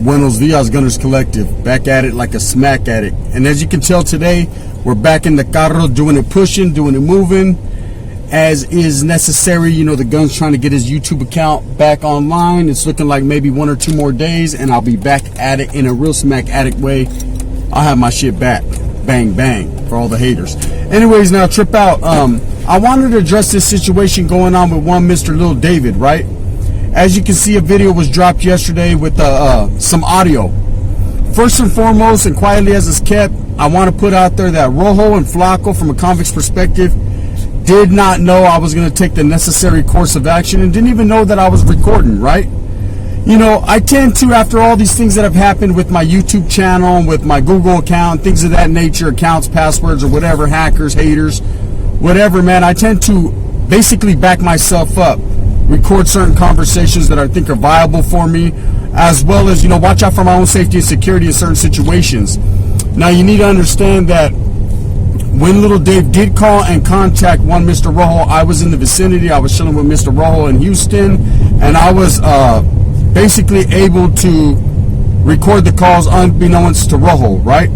Buenos Dias Gunners Collective, back at it like a smack addict. And as you can tell today, we're back in the carro, doing it pushing, doing it moving, as is necessary. You know, the Gun's trying to get his YouTube account back online. It's looking like maybe 1 or 2 more days, and I'll be back at it in a real smack addict way. I'll have my shit back. Bang, bang, for all the haters. Anyways, now trip out. I wanted to address this situation going on with one Mr. Lil David, right? As you can see, a video was dropped yesterday with some audio. First and foremost, and quietly as it's kept, I want to put out there that Rojo and Flaco, from a convict's perspective, did not know I was going to take the necessary course of action and didn't even know that I was recording, right? You know, I tend to, after all these things that have happened with my YouTube channel, with my Google account, things of that nature, accounts, passwords, or whatever, hackers, haters, whatever, man, I tend to basically back myself up, record certain conversations that I think are viable for me, as well as, you know, watch out for my own safety and security in certain situations. Now, you need to understand that when Lil Dave did call and contact one Mr. Rojo, I was in the vicinity. I was chilling with Mr. Rojo in Houston, and I was basically able to record the calls unbeknownst to Rojo, right?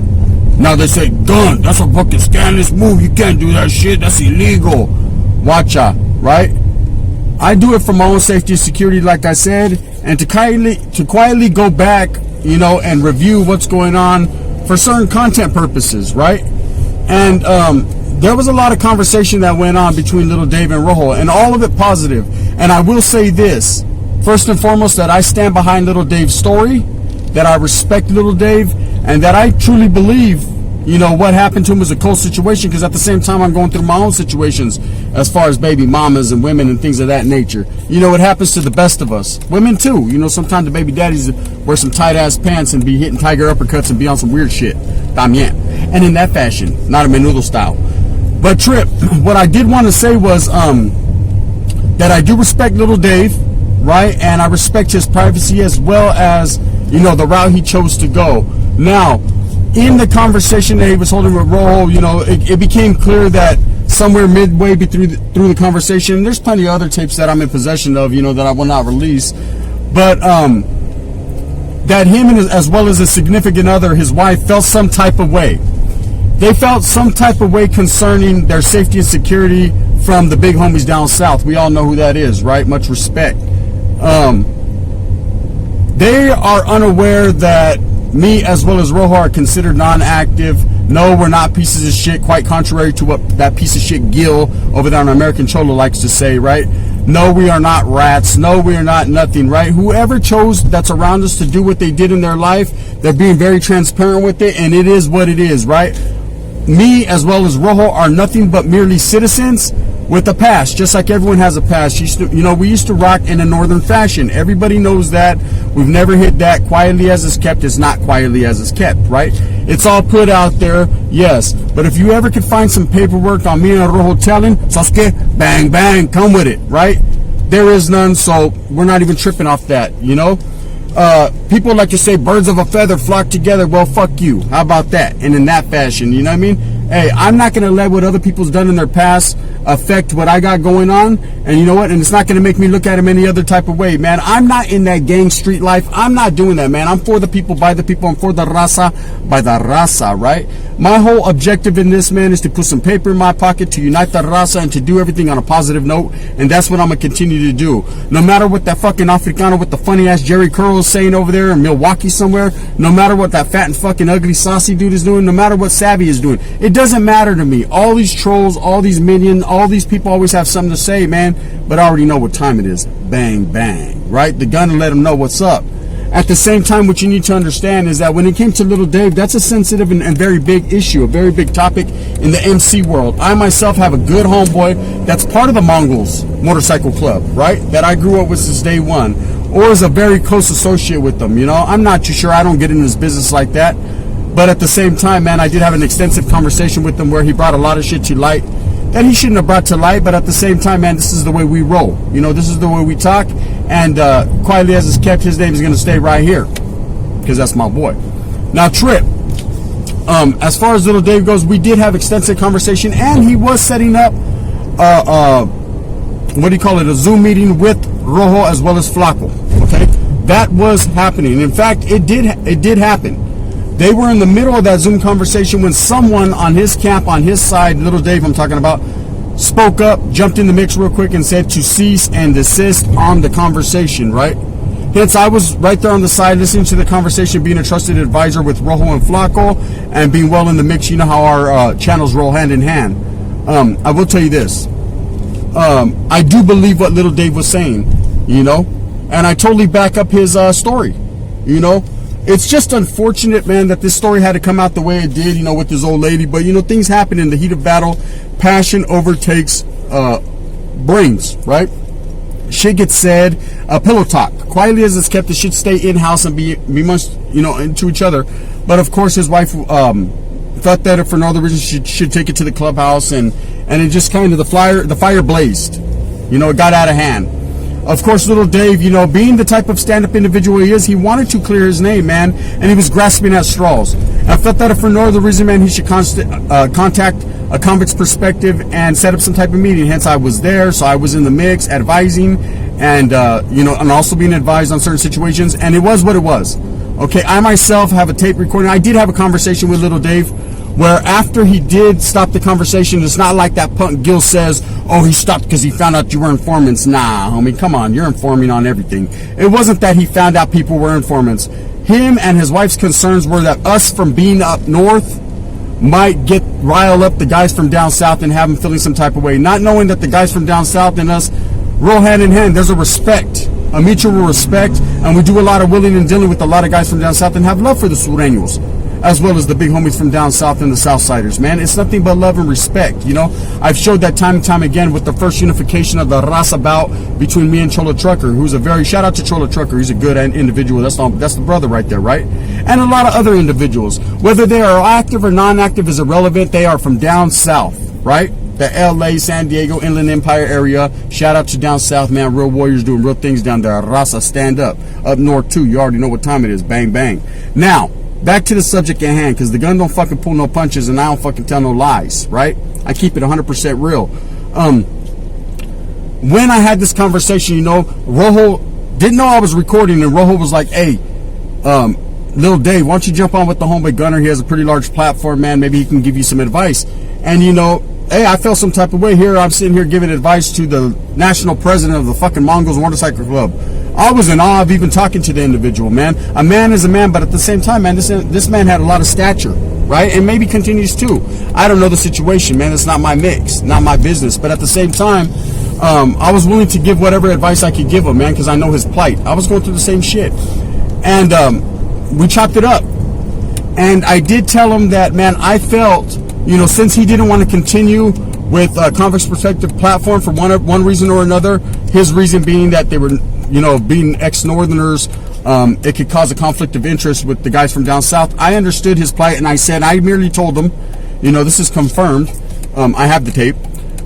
Now they say, Gun, that's a fucking scandalous move. You can't do that shit. That's illegal. Watch out, right? I do it for my own safety and security, like I said, and to quietly go back, you know, and review what's going on for certain content purposes, right? And there was a lot of conversation that went on between Lil Dave and Rojo, and all of it positive. And I will say this, first and foremost, that I stand behind Lil Dave's story, that I respect Lil Dave, and that I truly believe, you know, what happened to him was a cold situation, because at the same time I'm going through my own situations as far as baby mamas and women and things of that nature. You know, it happens to the best of us. Women too. You know, sometimes the baby daddies wear some tight ass pants and be hitting tiger uppercuts and be on some weird shit. También. And in that fashion, not a menudo style. But Trip, what I did want to say was that I do respect Lil Dave, right? And I respect his privacy, as well as, you know, the route he chose to go. Now, in the conversation that he was holding with Rojo, you know, it became clear that somewhere midway through the conversation, there's plenty of other tapes that I'm in possession of, you know, that I will not release, but that him and as well as his significant other, his wife, felt some type of way. They felt some type of way concerning their safety and security from the big homies down south. We all know who that is, right? Much respect. They are unaware that me as well as Rojo are considered non-active. No, we're not pieces of shit, quite contrary to what that piece of shit Gil over there on American Cholo likes to say, right? No, we are not rats. No, we are not nothing, right? Whoever chose that's around us to do what they did in their life, they're being very transparent with it, and it is what it is, right? Me as well as Rojo are nothing but merely citizens with a past, just like everyone has a past. You know, we used to rock in a northern fashion. Everybody knows that. We've never hit that. Quietly as it's kept is not quietly as it's kept, right? It's all put out there, yes. But if you ever could find some paperwork on me and Rojo telling, Sasuke, bang, bang, come with it, right? There is none, so we're not even tripping off that, you know? People like to say birds of a feather flock together. Well, fuck you. How about that? And in that fashion, you know what I mean? Hey, I'm not going to let what other people's done in their past affect what I got going on. And you know what? And it's not going to make me look at them any other type of way, man. I'm not in that gang street life. I'm not doing that, man. I'm for the people, by the people. I'm for the raza, by the raza, right? My whole objective in this, man, is to put some paper in my pocket, to unite the raza, and to do everything on a positive note. And that's what I'm going to continue to do. No matter what that fucking Africano with the funny-ass Jerry Curl is saying over there in Milwaukee somewhere, no matter what that fat and fucking ugly saucy dude is doing, no matter what Savvy is doing, it doesn't matter to me. All these trolls, all these minions, all these people always have something to say, man, but I already know what time it is. Bang, bang, right? The gun to let them know what's up. At the same time, what you need to understand is that when it came to Lil Dave, that's a sensitive and very big issue, a very big topic in the MC world. I myself have a good homeboy that's part of the Mongols Motorcycle Club, right? That I grew up with since day one, or is a very close associate with them, you know? I'm not too sure. I don't get into this business like that. But at the same time, man, I did have an extensive conversation with him where he brought a lot of shit to light that he shouldn't have brought to light. But at the same time, man, this is the way we roll. You know, this is the way we talk. And quietly as it's kept, his name is going to stay right here, because that's my boy. Now, Trip, as far as Lil Dave goes, we did have extensive conversation, and he was setting up what do you call it, a Zoom meeting with Rojo as well as Flaco, okay? that was happening. In fact, it did happen. They were in the middle of that Zoom conversation when someone on his camp, on his side, Lil Dave I'm talking about, spoke up, jumped in the mix real quick and said to cease and desist on the conversation, right? Hence, I was right there on the side listening to the conversation, being a trusted advisor with Rojo and Flaco, and being well in the mix. You know how our channels roll hand in hand. I will tell you this. I do believe what Lil Dave was saying, you know, and I totally back up his story, you know. It's just unfortunate, man, that this story had to come out the way it did, you know, with this old lady. But, you know, things happen in the heat of battle. Passion overtakes brains, right? Shit gets said. Pillow talk. Quietly as it's kept, it should stay in-house and be much, you know, into each other. But, of course, his wife thought that if for no other reason she should take it to the clubhouse. And it just kind of, the fire blazed. You know, it got out of hand. Of course, Lil Dave, you know, being the type of stand-up individual he is, he wanted to clear his name, man, and he was grasping at straws. And I felt that if for no other reason, man, he should contact a convict's perspective and set up some type of meeting. Hence, I was there, so I was in the mix, advising, and, you know, and also being advised on certain situations, and it was what it was. Okay, I myself have a tape recording. I did have a conversation with Lil Dave, where after he did stop the conversation, it's not like that punk Gil says, oh, he stopped because he found out you were informants. Nah, homie, come on, you're informing on everything. It wasn't that he found out people were informants. Him and his wife's concerns were that us from being up north might rile up the guys from down south and have them feeling some type of way. Not knowing that the guys from down south and us roll hand in hand. There's a respect, a mutual respect, and we do a lot of willing and dealing with a lot of guys from down south and have love for the Sureños, as well as the big homies from down south and the Southsiders, man. It's nothing but love and respect, you know. I've showed that time and time again with the first unification of the Raza bout between me and Cholo Trucker, who's a very, shout out to Cholo Trucker, he's a good individual. That's the brother right there, right? And a lot of other individuals. Whether they are active or non-active is irrelevant. They are from down south, right? The LA, San Diego, Inland Empire area. Shout out to down south, man. Real warriors doing real things down there. Raza, stand up. Up north, too. You already know what time it is. Bang, bang. Now, back to the subject at hand, because the gun don't fucking pull no punches and I don't fucking tell no lies, right? I keep it 100% real. When I had this conversation, you know, Rojo didn't know I was recording, and Rojo was like, hey, Lil Dave, why don't you jump on with the homeboy Gunner? He has a pretty large platform, man. Maybe he can give you some advice. And, you know, hey, I felt some type of way here. I'm sitting here giving advice to the national president of the fucking Mongols Motorcycle Club. I was in awe of even talking to the individual, man. A man is a man, but at the same time, man, this man had a lot of stature, right? And maybe continues to. I don't know the situation, man. It's not my mix, not my business. But at the same time, I was willing to give whatever advice I could give him, man, because I know his plight. I was going through the same shit. And we chopped it up. And I did tell him that, man, I felt, you know, since he didn't want to continue with Convict's Perspective platform for one reason or another, his reason being that they were, you know, being ex-Northerners, it could cause a conflict of interest with the guys from down south. I understood his plight, and I merely told him, you know, this is confirmed. I have the tape.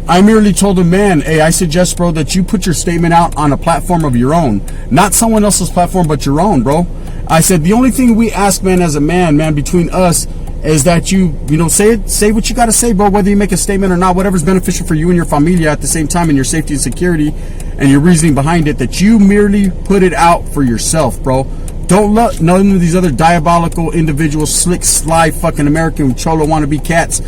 I merely told him, man, hey, I suggest, bro, that you put your statement out on a platform of your own. Not someone else's platform, but your own, bro. I said, the only thing we ask, man, as a man, between us, is that you know, say what you got to say, bro, whether you make a statement or not, whatever's beneficial for you and your familia at the same time, and your safety and security and your reasoning behind it, that you merely put it out for yourself, bro. Don't let none of these other diabolical individuals, slick, sly, fucking American cholo wannabe cats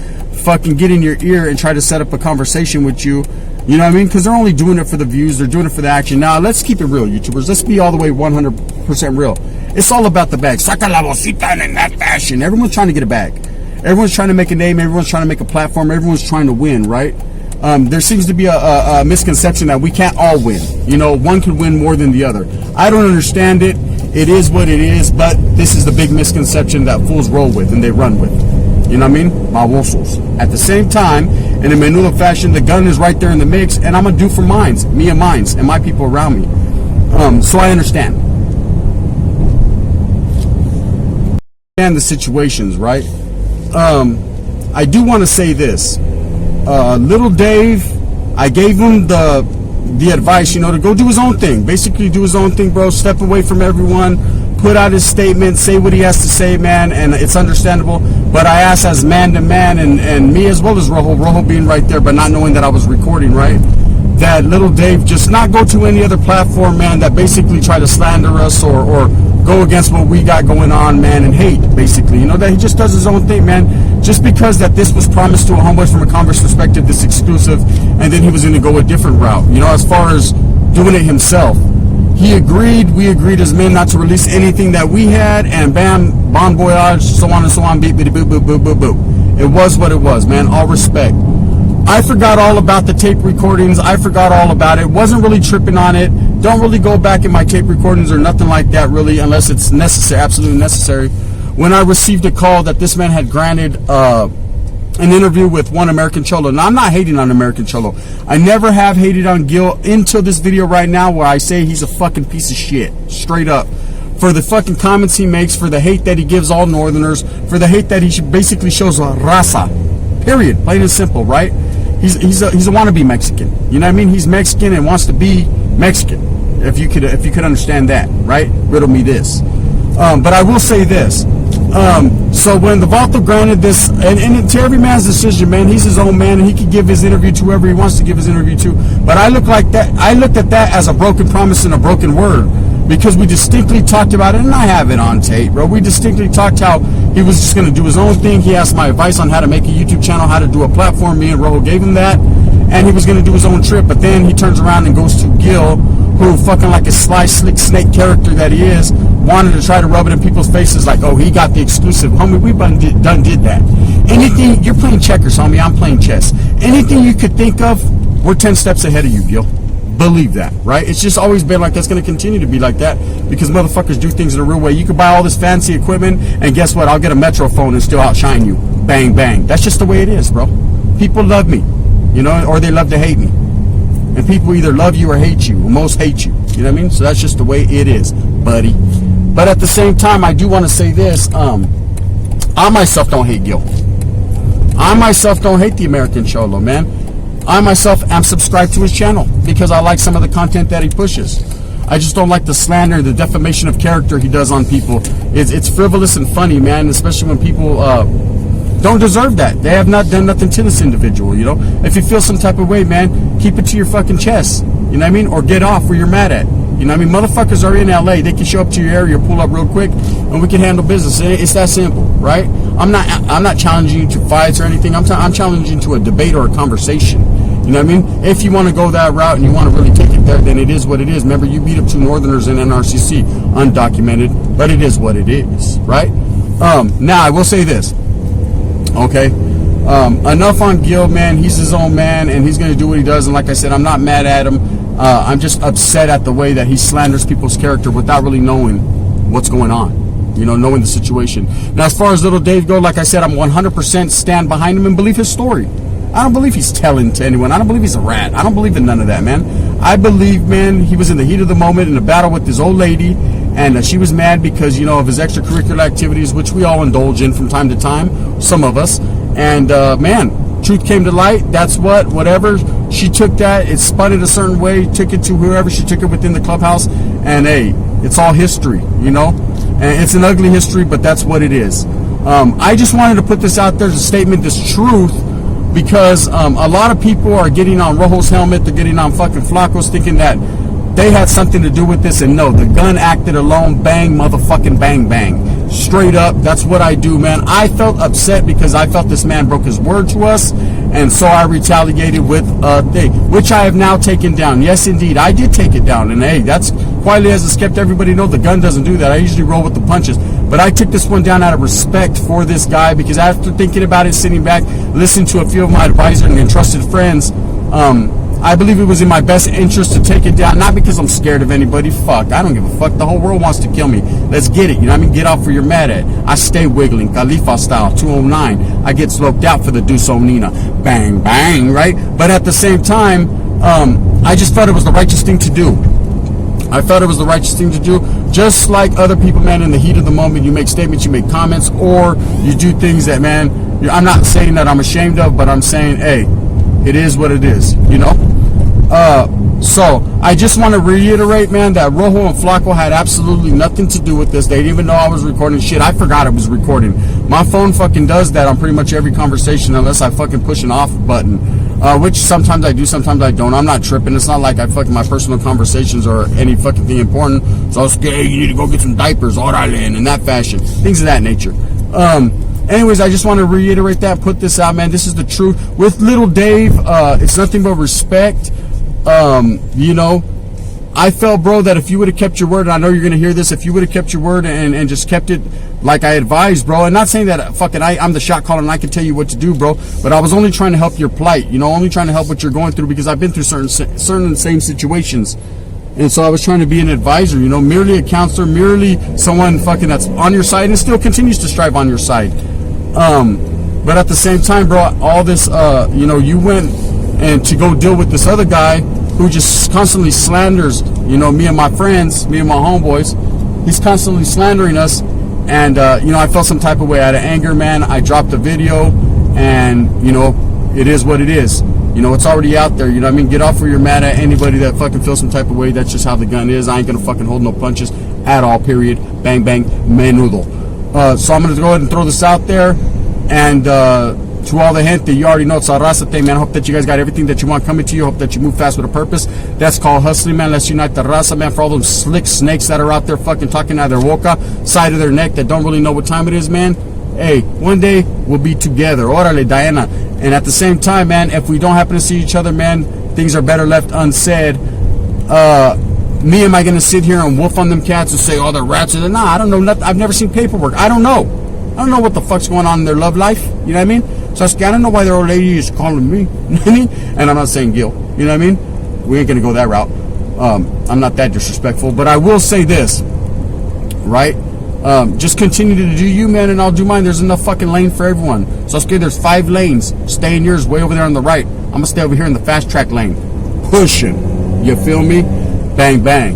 fucking get in your ear and try to set up a conversation with you. You know what I mean? Because they're only doing it for the views. They're doing it for the action. Now, let's keep it real, YouTubers. Let's be all the way 100% real. It's all about the bag. Saca la bolsita in that fashion. Everyone's trying to get a bag. Everyone's trying to make a name. Everyone's trying to make a platform. Everyone's trying to win, right? There seems to be a misconception that we can't all win. You know, one can win more than the other. I don't understand it. It is what it is, but this is the big misconception that fools roll with and they run with. You know what I mean? Babosos. At the same time, in a menudo fashion, the gun is right there in the mix, and I'm going to do for me and mines, and my people around me. So I understand. And the situations, right? I do want to say this. Lil Dave, I gave him the advice, you know, to go do his own thing. Basically do his own thing, bro. Step away from everyone. Put out his statement. Say what he has to say, man. And it's understandable. But I asked as man to man, and me as well as Rojo being right there, but not knowing that I was recording, right? that Lil Dave just not go to any other platform, man, that basically try to slander us or go against what we got going on, man, and hate, basically. You know, that he just does his own thing, man. Just because that this was promised to a homeboy from a Converse perspective, this exclusive, and then he was going to go a different route. You know, as far as doing it himself. He agreed, we agreed as men not to release anything that we had, and bam, bon voyage, so on and so on, beep, beep, boop, boop, boop, boop, boop. It was what it was, man, all respect. I forgot all about the tape recordings. I forgot all about it. Wasn't really tripping on it. Don't really go back in my tape recordings or nothing like that, really, unless it's necessary, absolutely necessary. When I received a call that this man had granted an interview with one American Cholo. Now, I'm not hating on American Cholo. I never have hated on Gil until this video right now where I say he's a fucking piece of shit. Straight up. For the fucking comments he makes, for the hate that he gives all Northerners, for the hate that he basically shows raza. Period. Plain and simple, right? He's a wannabe Mexican. You know what I mean? He's Mexican and wants to be Mexican. If you could understand that, right? Riddle me this. But I will say this. So when the Vato granted this, and to every man's decision, man, he's his own man, and he can give his interview to whoever he wants to give his interview to. But I looked at that as a broken promise and a broken word, because we distinctly talked about it, and I have it on tape, bro. We distinctly talked how he was just going to do his own thing. He asked my advice on how to make a YouTube channel, how to do a platform. Me and Rojo gave him that, and he was going to do his own trip. But then he turns around and goes to Gil, who fucking like a sly, slick snake character that he is, wanted to try to rub it in people's faces like, oh, he got the exclusive. Homie, we done did that. Anything, you're playing checkers, homie, I'm playing chess. Anything you could think of, we're 10 steps ahead of you, Gil. Believe that, right? It's just always been like that's going to continue to be like that because motherfuckers do things in a real way. You could buy all this fancy equipment, and guess what? I'll get a Metro phone and still outshine you. Bang, bang. That's just the way it is, bro. People love me, you know, or they love to hate me. And people either love you or hate you, or most hate you. You know what I mean? So that's just the way it is, buddy. But at the same time, I do want to say this. I myself don't hate Gil. I myself don't hate the American Cholo, man. I myself am subscribed to his channel because I like some of the content that he pushes. I just don't like the slander, the defamation of character he does on people. It's frivolous and funny, man, especially when people don't deserve that. They have not done nothing to this individual, you know? If you feel some type of way, man, keep it to your fucking chest. You know what I mean? Or get off where you're mad at. You know what I mean? Motherfuckers are in LA. They can show up to your area, pull up real quick, and we can handle business. It's that simple, right? I'm not challenging you to fights or anything. I'm challenging you to a debate or a conversation. You know what I mean? If you want to go that route and you want to really take it there, then it is what it is. Remember, you beat up 2 Northerners in NRCC, undocumented, but it is what it is, right? Now, I will say this, okay? Enough on Gil, man. He's his own man, and he's going to do what he does. And like I said, I'm not mad at him. I'm just upset at the way that he slanders people's character without really knowing what's going on, you know, knowing the situation. Now, as far as Lil Dave go, like I said, I'm 100% stand behind him and believe his story. I don't believe he's telling to anyone. I don't believe he's a rat. I don't believe in none of that, man. I believe, man, he was in the heat of the moment in a battle with his old lady, and she was mad because, you know, of his extracurricular activities, which we all indulge in from time to time, some of us. And, man, truth came to light. That's whatever. She took that, it spun it a certain way, took it to whoever she took it within the clubhouse, and hey, it's all history, you know? And it's an ugly history, but that's what it is. I just wanted to put this out there as a statement, this truth, because a lot of people are getting on Rojo's helmet, they're getting on fucking Flacco's, thinking that they had something to do with this, and no, the gun acted alone. Bang, motherfucking bang, bang. Straight up, that's what I do, man. I felt upset because I felt this man broke his word to us, and so I retaliated with a thing, which I have now taken down. Yes, indeed, I did take it down, and hey, that's quietly as it's kept everybody know the gun doesn't do that. I usually roll with the punches, but I took this one down out of respect for this guy, because after thinking about it, sitting back, listening to a few of my advisors and trusted friends, I believe it was in my best interest to take it down, not because I'm scared of anybody. Fuck, I don't give a fuck. The whole world wants to kill me. Let's get it. You know what I mean? Get off where you're mad at. I stay wiggling, Khalifa style, 209. I get sloped out for the Duso Nina. Bang, bang, right? But at the same time, I just felt it was the righteous thing to do. I felt it was the righteous thing to do. Just like other people, man, in the heat of the moment, you make statements, you make comments, or you do things that, man, I'm not saying that I'm ashamed of, but I'm saying, hey, it is what it is, you know? So I just want to reiterate, man, that Rojo and Flaco had absolutely nothing to do with this. They didn't even know I was recording shit. I forgot I was recording. My phone fucking does that on pretty much every conversation unless I fucking push an off button, which sometimes I do, sometimes I don't. I'm not tripping. It's not like I fucking my personal conversations or any fucking thing important. So I was scared. You need to go get some diapers, orale, and in that fashion, things of that nature. Anyways, I just want to reiterate that, put this out, man. This is the truth. With Lil Dave, it's nothing but respect. You know, I felt, bro, that if you would have kept your word, and I know you're going to hear this, if you would have kept your word and just kept it like I advised, bro, and not saying that fucking I'm the shot caller and I can tell you what to do, bro, but I was only trying to help your plight, you know, only trying to help what you're going through, because I've been through certain same situations. And so I was trying to be an advisor, you know, merely a counselor, merely someone fucking that's on your side and still continues to strive on your side. But at the same time, bro, all this, you know, you went and to go deal with this other guy who just constantly slanders, you know, me and my friends, me and my homeboys. He's constantly slandering us. And, you know, I felt some type of way out of anger, man. I dropped the video and, you know, it is what it is. You know, it's already out there. You know what I mean? Get off where you're mad at anybody that fucking feels some type of way. That's just how the gun is. I ain't going to fucking hold no punches at all, period. Bang, bang, menudo. So I'm going to go ahead and throw this out there. And, to all the gente, you already know it's Arrasate, man. I hope that you guys got everything that you want coming to you. Hope that you move fast with a purpose. That's called hustling, man. Let's unite the raza, man. For all them slick snakes that are out there fucking talking out of their boca, side of their neck, that don't really know what time it is, man. Hey, one day we'll be together. Orale, Diana. And at the same time, man, if we don't happen to see each other, man, things are better left unsaid. Me, am I going to sit here and wolf on them cats and say, oh, they're rats? Nah, I don't know nothing. I've never seen paperwork. I don't know. I don't know what the fuck's going on in their love life. You know what I mean? So I don't know why their old lady is calling me. You know what I mean? And I'm not saying Gil. You know what I mean? We ain't going to go that route. I'm not that disrespectful. But I will say this. Right? Just continue to do you, man, and I'll do mine. There's enough fucking lane for everyone. So there's 5 lanes. Stay in yours way over there on the right. I'm going to stay over here in the fast track lane. Pushing. You feel me? Bang, bang.